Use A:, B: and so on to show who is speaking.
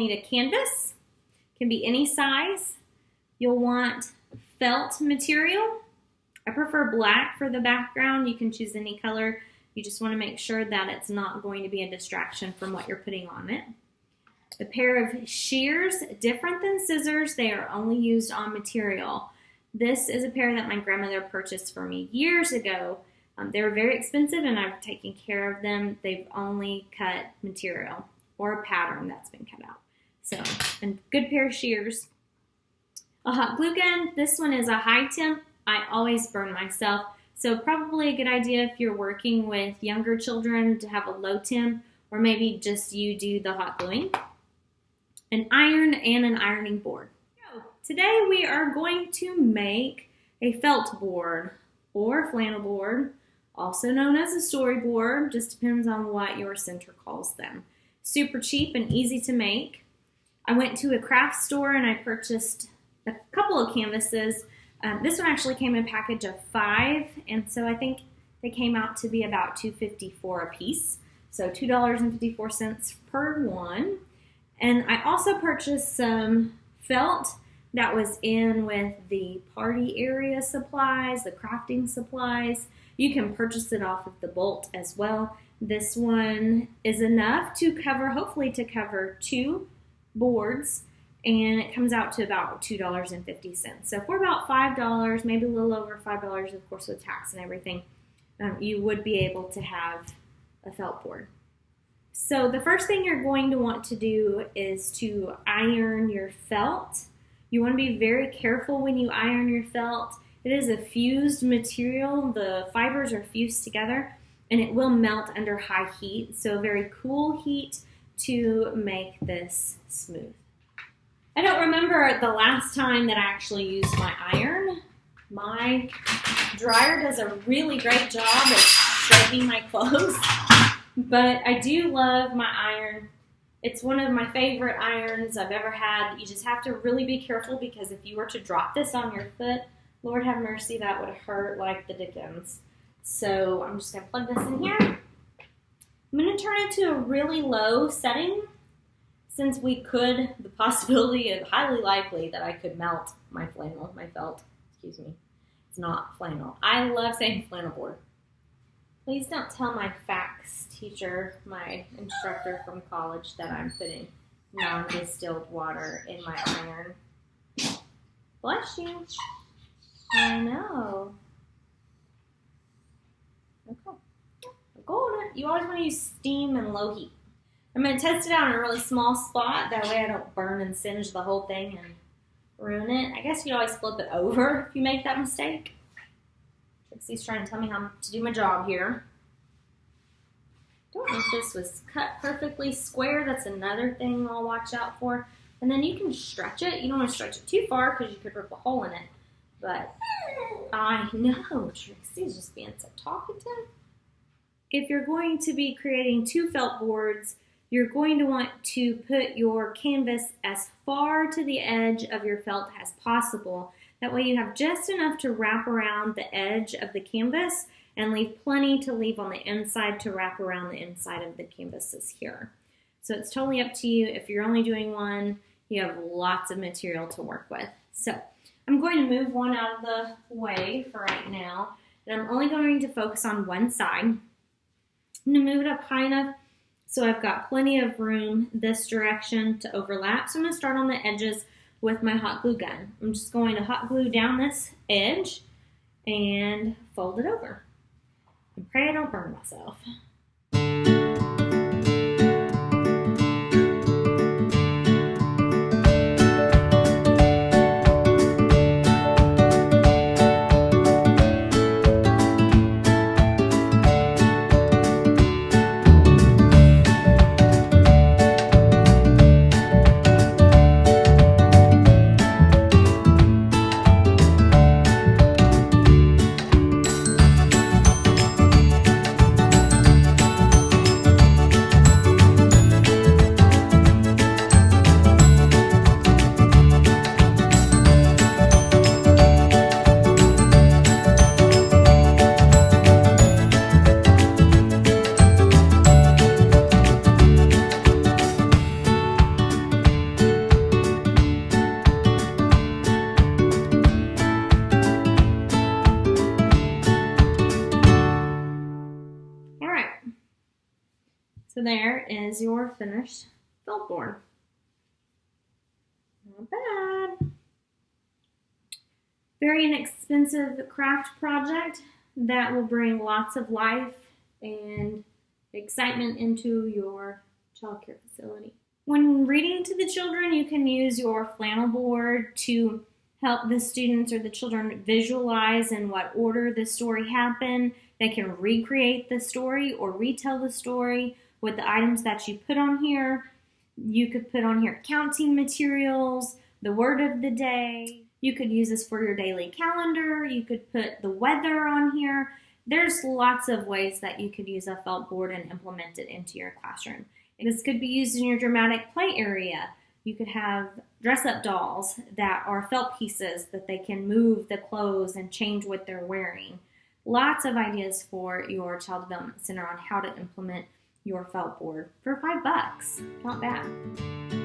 A: need a canvas, can be any size. You'll want felt material. I prefer black for the background. You can choose any color. You just want to make sure that it's not going to be a distraction from what you're putting on it. A pair of shears, different than scissors, they are only used on material. This is a pair that my grandmother purchased for me years ago. They were very expensive and I've taken care of them. They've only cut material or a pattern that's been cut out. So, and good pair of shears. A hot glue gun, this one is a high temp. I always burn myself. So probably a good idea if you're working with younger children to have a low temp, or maybe just you do the hot gluing. An iron and an ironing board. So today we are going to make a felt board or flannel board, also known as a storyboard, just depends on what your center calls them. Super cheap and easy to make. I went to a craft store and I purchased a couple of canvases. This one actually came in a package of 5, and so I think they came out to be about $2.54 a piece. So $2.54 per one. And I also purchased some felt that was in with the party area supplies, the crafting supplies. You can purchase it off of the Bolt as well. This one is enough to cover, hopefully to cover 2 boards, and it comes out to about $2.50. So for about $5, maybe a little over $5, of course with tax and everything, you would be able to have a felt board. So the first thing you're going to want to do is to iron your felt. You want to be very careful when you iron your felt. It is a fused material. The fibers are fused together and it will melt under high heat. So very cool heat to make this smooth. I don't remember the last time that I actually used my iron. My dryer does a really great job of soaking my clothes, but I do love my iron. It's one of my favorite irons I've ever had. You just have to really be careful because if you were to drop this on your foot, Lord have mercy, that would hurt like the dickens. So I'm just going to plug this in here. I'm going to turn it to a really low setting since the possibility of highly likely that I could melt my flannel, my felt, excuse me. It's not flannel. I love saying flannel board. Please don't tell my fax teacher, my instructor from college, that I'm putting non-distilled water in my iron. Bless you. I know. Okay. Golden. You always want to use steam and low heat. I'm going to test it out in a really small spot. That way I don't burn and singe the whole thing and ruin it. I guess you can always flip it over if you make that mistake. Trixie's trying to tell me how to do my job here. Don't know if this was cut perfectly square. That's another thing I'll watch out for. And then you can stretch it. You don't want to stretch it too far because you could rip a hole in it. But I know Trixie's just being so talkative. If you're going to be creating 2 felt boards, you're going to want to put your canvas as far to the edge of your felt as possible. That way you have just enough to wrap around the edge of the canvas and leave plenty to leave on the inside to wrap around the inside of the canvases here. So it's totally up to you. If you're only doing one, you have lots of material to work with. So I'm going to move one out of the way for right now, and I'm only going to focus on one side. I'm going to move it up high enough so I've got plenty of room this direction to overlap. So I'm going to start on the edges with my hot glue gun. I'm just going to hot glue down this edge and fold it over. And pray I don't burn myself. So there is your finished felt board. Not bad. Very inexpensive craft project that will bring lots of life and excitement into your childcare facility. When reading to the children, you can use your flannel board to help the students or the children visualize in what order the story happened. They can recreate the story or retell the story with the items that you put on here. You could put on here counting materials, the word of the day. You could use this for your daily calendar. You could put the weather on here. There's lots of ways that you could use a felt board and implement it into your classroom. This could be used in your dramatic play area. You could have dress-up dolls that are felt pieces that they can move the clothes and change what they're wearing. Lots of ideas for your Child Development Center on how to implement your felt board for $5. Not bad.